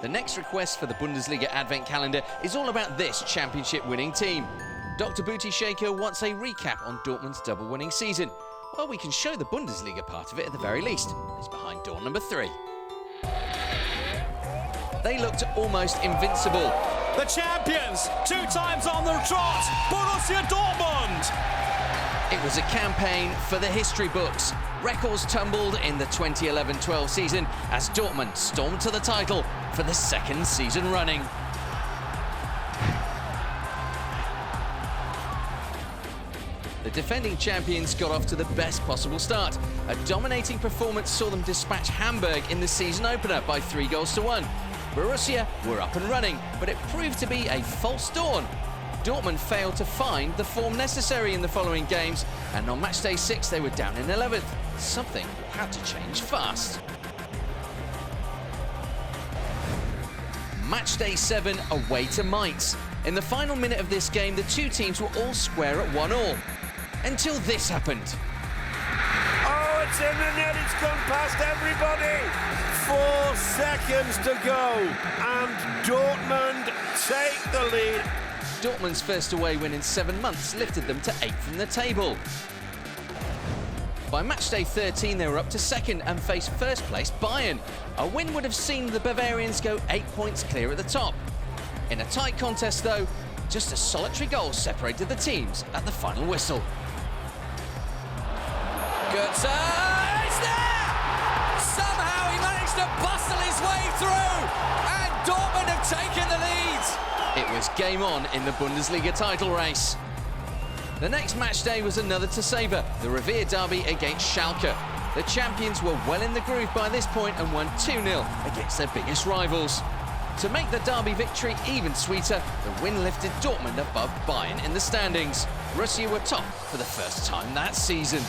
The next request for the Bundesliga advent calendar is all about this championship-winning team. Dr. Booty Shaker wants a recap on Dortmund's double-winning season. Well, we can show the Bundesliga part of it at the very least. It's behind door number 3. They looked almost invincible. The champions, 2 times on the trot, Borussia Dortmund! It was a campaign for the history books. Records tumbled in the 2011-12 season as Dortmund stormed to the title for the 2nd season running. The defending champions got off to the best possible start. A dominating performance saw them dispatch Hamburg in the season opener by 3-1. Borussia were up and running, but it proved to be a false dawn. Dortmund failed to find the form necessary in the following games, and on match day 6 they were down in 11th. Something had to change fast. Match day 7 away to Mainz. In the final minute of this game, the 2 teams were all square at 1-1. Until this happened. Oh, it's in the net, it's gone past everybody. 4 seconds to go, and Dortmund take the lead. Dortmund's first away win in 7 months lifted them to 8th in the table. By matchday 13, they were up to 2nd and faced first place Bayern. A win would have seen the Bavarians go 8 points clear at the top. In a tight contest, though, just a solitary goal separated the teams at the final whistle. Götze, it's there! Somehow he managed to bustle his way through, and Dortmund have taken the lead. It was game on in the Bundesliga title race. The next match day was another to savour, the revered derby against Schalke. The champions were well in the groove by this point and won 2-0 against their biggest rivals. To make the derby victory even sweeter, the win lifted Dortmund above Bayern in the standings. Borussia were top for the first time that season.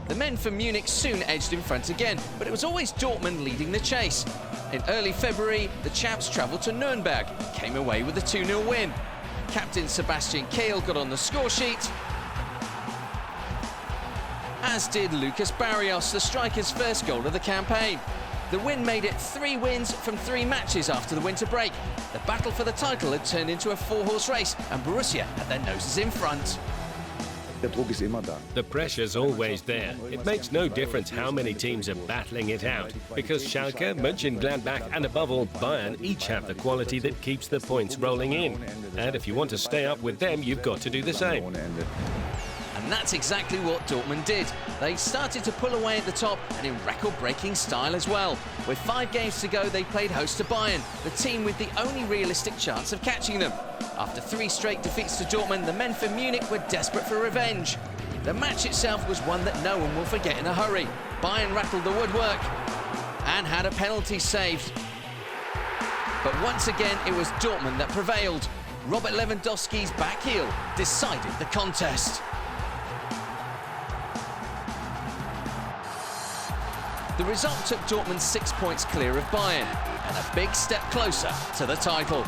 The men from Munich soon edged in front again, but it was always Dortmund leading the chase. In early February, the chaps travelled to Nuremberg and came away with a 2-0 win. Captain Sebastian Kehl got on the score sheet, as did Lucas Barrios, the striker's first goal of the campaign. The win made it 3 wins from 3 matches after the winter break. The battle for the title had turned into a 4-horse race, and Borussia had their noses in front. The pressure's always there. It makes no difference how many teams are battling it out, because Schalke, Mönchengladbach and above all Bayern each have the quality that keeps the points rolling in. And if you want to stay up with them, you've got to do the same. And that's exactly what Dortmund did. They started to pull away at the top and in record-breaking style as well. With 5 games to go, they played host to Bayern, the team with the only realistic chance of catching them. After 3 straight defeats to Dortmund, the men from Munich were desperate for revenge. The match itself was one that no one will forget in a hurry. Bayern rattled the woodwork and had a penalty saved. But once again, it was Dortmund that prevailed. Robert Lewandowski's back heel decided the contest. The result took Dortmund 6 points clear of Bayern and a big step closer to the title.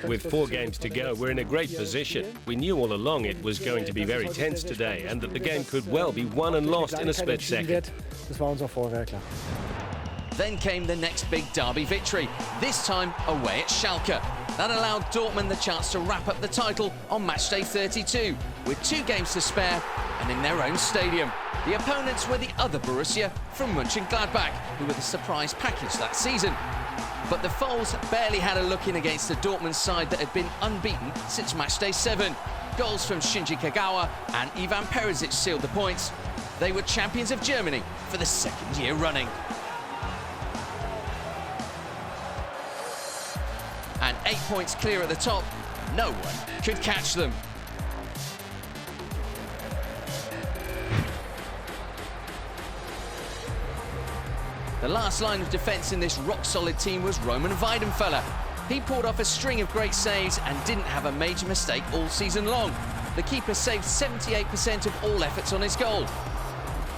With 4 games to go, we're in a great position. We knew all along it was going to be very tense today and that the game could well be won and lost in a split second. Then came the next big derby victory, this time away at Schalke. That allowed Dortmund the chance to wrap up the title on matchday 32, with 2 games to spare and in their own stadium. The opponents were the other Borussia from Mönchengladbach, who were the surprise package that season. But the Foals barely had a look in against a Dortmund side that had been unbeaten since matchday 7. Goals from Shinji Kagawa and Ivan Perisic sealed the points. They were champions of Germany for the 2nd year running. And 8 points clear at the top, no one could catch them. The last line of defence in this rock-solid team was Roman Weidenfeller. He pulled off a string of great saves and didn't have a major mistake all season long. The keeper saved 78% of all efforts on his goal.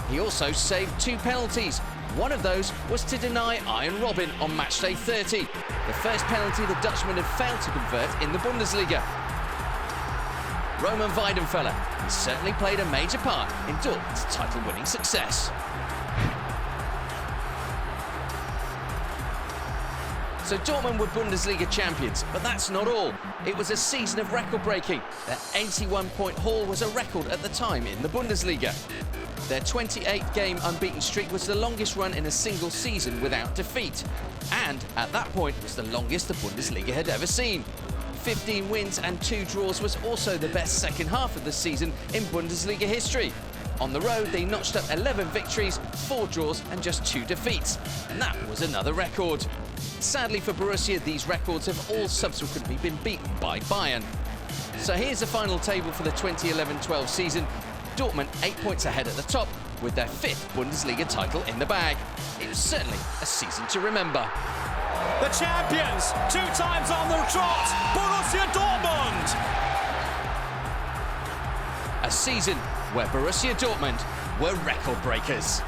He also saved 2 penalties. One of those was to deny Iron Robben on matchday 30, the first penalty the Dutchman had failed to convert in the Bundesliga. Roman Weidenfeller certainly played a major part in Dortmund's title-winning success. So Dortmund were Bundesliga champions, but that's not all. It was a season of record-breaking. Their 81-point haul was a record at the time in the Bundesliga. Their 28-game unbeaten streak was the longest run in a single season without defeat, and at that point was the longest the Bundesliga had ever seen. 15 wins and 2 draws was also the best second half of the season in Bundesliga history. On the road, they notched up 11 victories, 4 draws and just 2 defeats, and that was another record. Sadly for Borussia, these records have all subsequently been beaten by Bayern. So here's the final table for the 2011-12 season. Dortmund 8 points ahead at the top, with their 5th Bundesliga title in the bag. It was certainly a season to remember. The champions, 2 times on the trot, Borussia Dortmund! A season where Borussia Dortmund were record breakers.